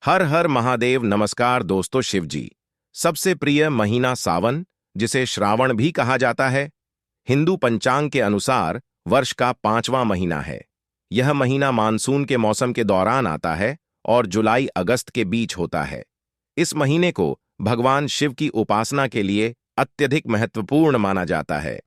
हर हर महादेव। नमस्कार दोस्तों। शिव जी सबसे प्रिय महीना सावन, जिसे श्रावण भी कहा जाता है, हिंदू पंचांग के अनुसार वर्ष का 5वां महीना है। यह महीना मानसून के मौसम के दौरान आता है और जुलाई अगस्त के बीच होता है। इस महीने को भगवान शिव की उपासना के लिए अत्यधिक महत्वपूर्ण माना जाता है।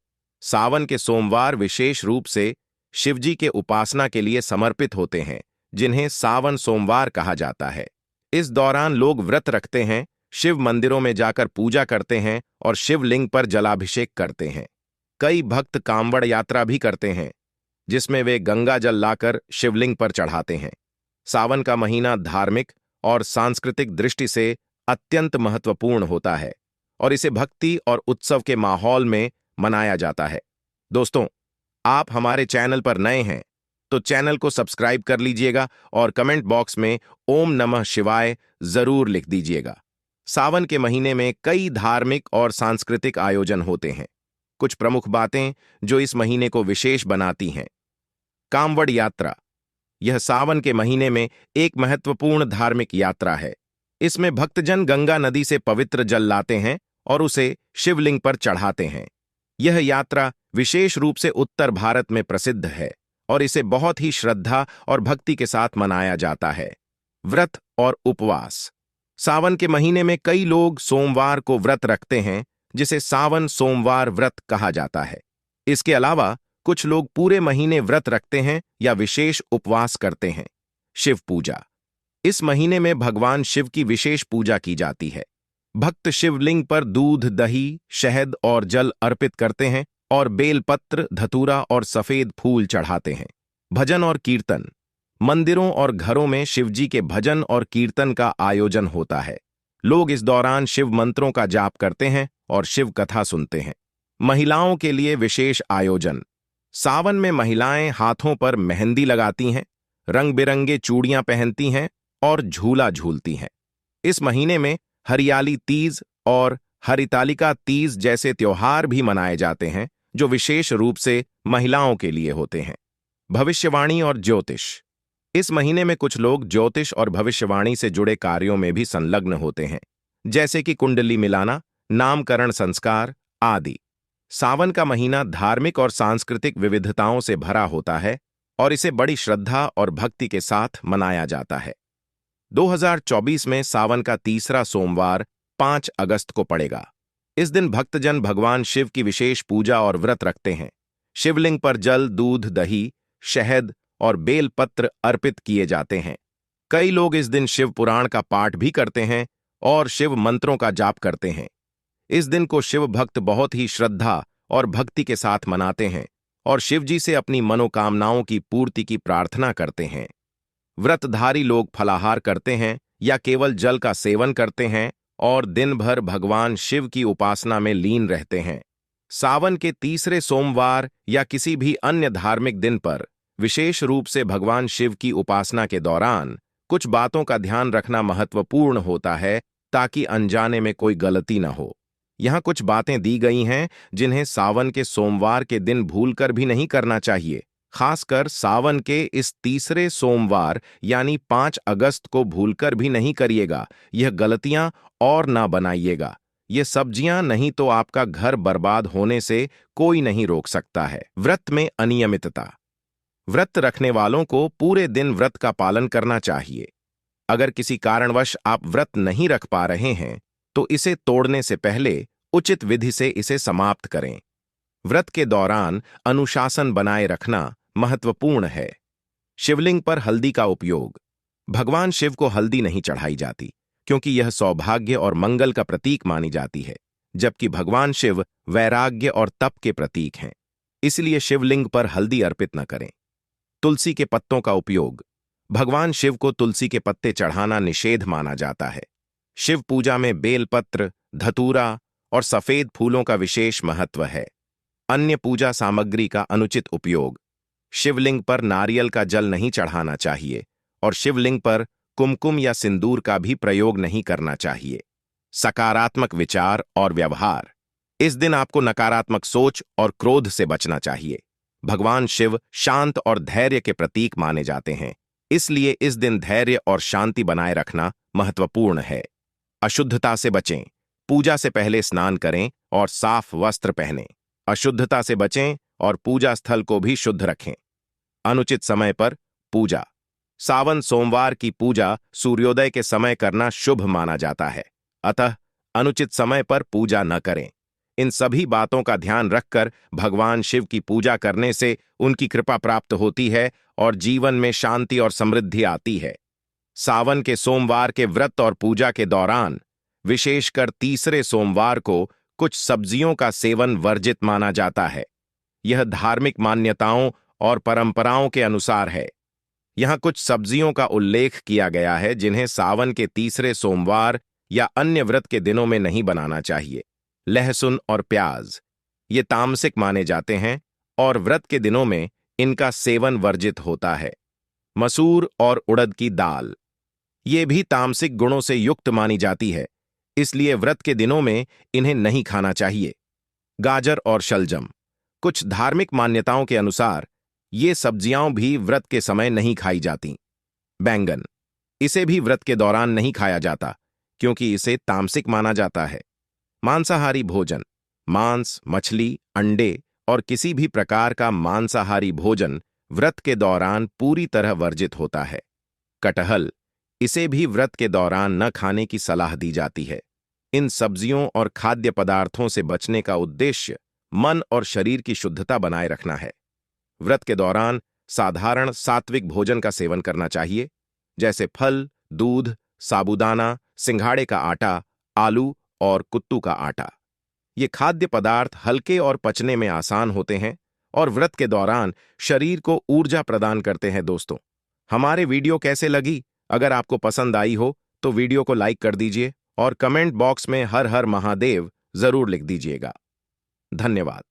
सावन के सोमवार विशेष रूप से शिवजी के उपासना के लिए समर्पित होते हैं, जिन्हें सावन सोमवार कहा जाता है। इस दौरान लोग व्रत रखते हैं, शिव मंदिरों में जाकर पूजा करते हैं और शिवलिंग पर जलाभिषेक करते हैं। कई भक्त कांवड़ यात्रा भी करते हैं, जिसमें वे गंगा जल लाकर शिवलिंग पर चढ़ाते हैं। सावन का महीना धार्मिक और सांस्कृतिक दृष्टि से अत्यंत महत्वपूर्ण होता है और इसे भक्ति और उत्सव के माहौल में मनाया जाता है। दोस्तों, आप हमारे चैनल पर नए हैं तो चैनल को सब्सक्राइब कर लीजिएगा और कमेंट बॉक्स में ओम नमः शिवाय जरूर लिख दीजिएगा। सावन के महीने में कई धार्मिक और सांस्कृतिक आयोजन होते हैं। कुछ प्रमुख बातें जो इस महीने को विशेष बनाती हैं। कांवड़ यात्रा, यह सावन के महीने में एक महत्वपूर्ण धार्मिक यात्रा है। इसमें भक्तजन गंगा नदी से पवित्र जल लाते हैं और उसे शिवलिंग पर चढ़ाते हैं। यह यात्रा विशेष रूप से उत्तर भारत में प्रसिद्ध है और इसे बहुत ही श्रद्धा और भक्ति के साथ मनाया जाता है। व्रत और उपवास, सावन के महीने में कई लोग सोमवार को व्रत रखते हैं, जिसे सावन सोमवार व्रत कहा जाता है। इसके अलावा कुछ लोग पूरे महीने व्रत रखते हैं या विशेष उपवास करते हैं। शिव पूजा, इस महीने में भगवान शिव की विशेष पूजा की जाती है। भक्त शिवलिंग पर दूध, दही, शहद और जल अर्पित करते हैं और बेलपत्र, धतूरा और सफेद फूल चढ़ाते हैं। भजन और कीर्तन, मंदिरों और घरों में शिवजी के भजन और कीर्तन का आयोजन होता है। लोग इस दौरान शिव मंत्रों का जाप करते हैं और शिव कथा सुनते हैं। महिलाओं के लिए विशेष आयोजन, सावन में महिलाएं हाथों पर मेहंदी लगाती हैं, रंग बिरंगे चूड़ियां पहनती हैं और झूला झूलती हैं। इस महीने में हरियाली तीज और हरितालिका तीज जैसे त्योहार भी मनाए जाते हैं, जो विशेष रूप से महिलाओं के लिए होते हैं। भविष्यवाणी और ज्योतिष, इस महीने में कुछ लोग ज्योतिष और भविष्यवाणी से जुड़े कार्यों में भी संलग्न होते हैं, जैसे कि कुंडली मिलाना, नामकरण संस्कार आदि। सावन का महीना धार्मिक और सांस्कृतिक विविधताओं से भरा होता है और इसे बड़ी श्रद्धा और भक्ति के साथ मनाया जाता है। 2024 में सावन का तीसरा सोमवार 5 अगस्त को पड़ेगा। इस दिन भक्तजन भगवान शिव की विशेष पूजा और व्रत रखते हैं। शिवलिंग पर जल, दूध, दही, शहद और बेलपत्र अर्पित किए जाते हैं। कई लोग इस दिन शिव पुराण का पाठ भी करते हैं और शिव मंत्रों का जाप करते हैं। इस दिन को शिव भक्त बहुत ही श्रद्धा और भक्ति के साथ मनाते हैं और शिवजी से अपनी मनोकामनाओं की पूर्ति की प्रार्थना करते हैं। व्रतधारी लोग फलाहार करते हैं या केवल जल का सेवन करते हैं और दिन भर भगवान शिव की उपासना में लीन रहते हैं। सावन के तीसरे सोमवार या किसी भी अन्य धार्मिक दिन पर विशेष रूप से भगवान शिव की उपासना के दौरान कुछ बातों का ध्यान रखना महत्वपूर्ण होता है, ताकि अनजाने में कोई गलती न हो। यहाँ कुछ बातें दी गई हैं जिन्हें सावन के सोमवार के दिन भूलकर भी नहीं करना चाहिए। खासकर सावन के इस तीसरे सोमवार यानी 5 अगस्त को भूलकर भी नहीं करिएगा। यह गलतियां और ना बनाइएगा। ये सब्जियां नहीं तो आपका घर बर्बाद होने से कोई नहीं रोक सकता है। व्रत में अनियमितता, व्रत रखने वालों को पूरे दिन व्रत का पालन करना चाहिए। अगर किसी कारणवश आप व्रत नहीं रख पा रहे हैं तो इसे तोड़ने से पहले उचित विधि से इसे समाप्त करें। व्रत के दौरान अनुशासन बनाए रखना महत्वपूर्ण है। शिवलिंग पर हल्दी का उपयोग, भगवान शिव को हल्दी नहीं चढ़ाई जाती क्योंकि यह सौभाग्य और मंगल का प्रतीक मानी जाती है, जबकि भगवान शिव वैराग्य और तप के प्रतीक हैं। इसलिए शिवलिंग पर हल्दी अर्पित न करें। तुलसी के पत्तों का उपयोग, भगवान शिव को तुलसी के पत्ते चढ़ाना निषेध माना जाता है। शिव पूजा में बेलपत्र, धतूरा और सफेद फूलों का विशेष महत्व है। अन्य पूजा सामग्री का अनुचित उपयोग, शिवलिंग पर नारियल का जल नहीं चढ़ाना चाहिए और शिवलिंग पर कुमकुम या सिंदूर का भी प्रयोग नहीं करना चाहिए। सकारात्मक विचार और व्यवहार, इस दिन आपको नकारात्मक सोच और क्रोध से बचना चाहिए। भगवान शिव शांत और धैर्य के प्रतीक माने जाते हैं, इसलिए इस दिन धैर्य और शांति बनाए रखना महत्वपूर्ण है। अशुद्धता से बचें। पूजा से पहले स्नान करें और साफ वस्त्र पहनें। अशुद्धता से बचें और पूजा स्थल को भी शुद्ध रखें। अनुचित समय पर पूजा। सावन सोमवार की पूजा सूर्योदय के समय करना शुभ माना जाता है, अतः अनुचित समय पर पूजा न करें। इन सभी बातों का ध्यान रखकर भगवान शिव की पूजा करने से उनकी कृपा प्राप्त होती है और जीवन में शांति और समृद्धि आती है। सावन के सोमवार के व्रत और पूजा के दौरान, विशेषकर तीसरे सोमवार को, कुछ सब्जियों का सेवन वर्जित माना जाता है। यह धार्मिक मान्यताओं और परंपराओं के अनुसार है। यहाँ कुछ सब्जियों का उल्लेख किया गया है जिन्हें सावन के तीसरे सोमवार या अन्य व्रत के दिनों में नहीं बनाना चाहिए। लहसुन और प्याज, ये तामसिक माने जाते हैं और व्रत के दिनों में इनका सेवन वर्जित होता है। मसूर और उड़द की दाल, ये भी तामसिक गुणों से युक्त मानी जाती है, इसलिए व्रत के दिनों में इन्हें नहीं खाना चाहिए। गाजर और शलजम, कुछ धार्मिक मान्यताओं के अनुसार ये सब्जियां भी व्रत के समय नहीं खाई जाती। बैंगन, इसे भी व्रत के दौरान नहीं खाया जाता क्योंकि इसे तामसिक माना जाता है। मांसाहारी भोजन, मांस, मछली, अंडे और किसी भी प्रकार का मांसाहारी भोजन व्रत के दौरान पूरी तरह वर्जित होता है। कटहल, इसे भी व्रत के दौरान न खाने की सलाह दी जाती है। इन सब्जियों और खाद्य पदार्थों से बचने का उद्देश्य मन और शरीर की शुद्धता बनाए रखना है। व्रत के दौरान साधारण सात्विक भोजन का सेवन करना चाहिए, जैसे फल, दूध, साबूदाना, सिंघाड़े का आटा, आलू और कुत्तू का आटा। ये खाद्य पदार्थ हल्के और पचने में आसान होते हैं और व्रत के दौरान शरीर को ऊर्जा प्रदान करते हैं। दोस्तों, हमारे वीडियो कैसे लगी? अगर आपको पसंद आई हो तो वीडियो को लाइक कर दीजिए और कमेंट बॉक्स में हर हर महादेव जरूर लिख दीजिएगा। धन्यवाद।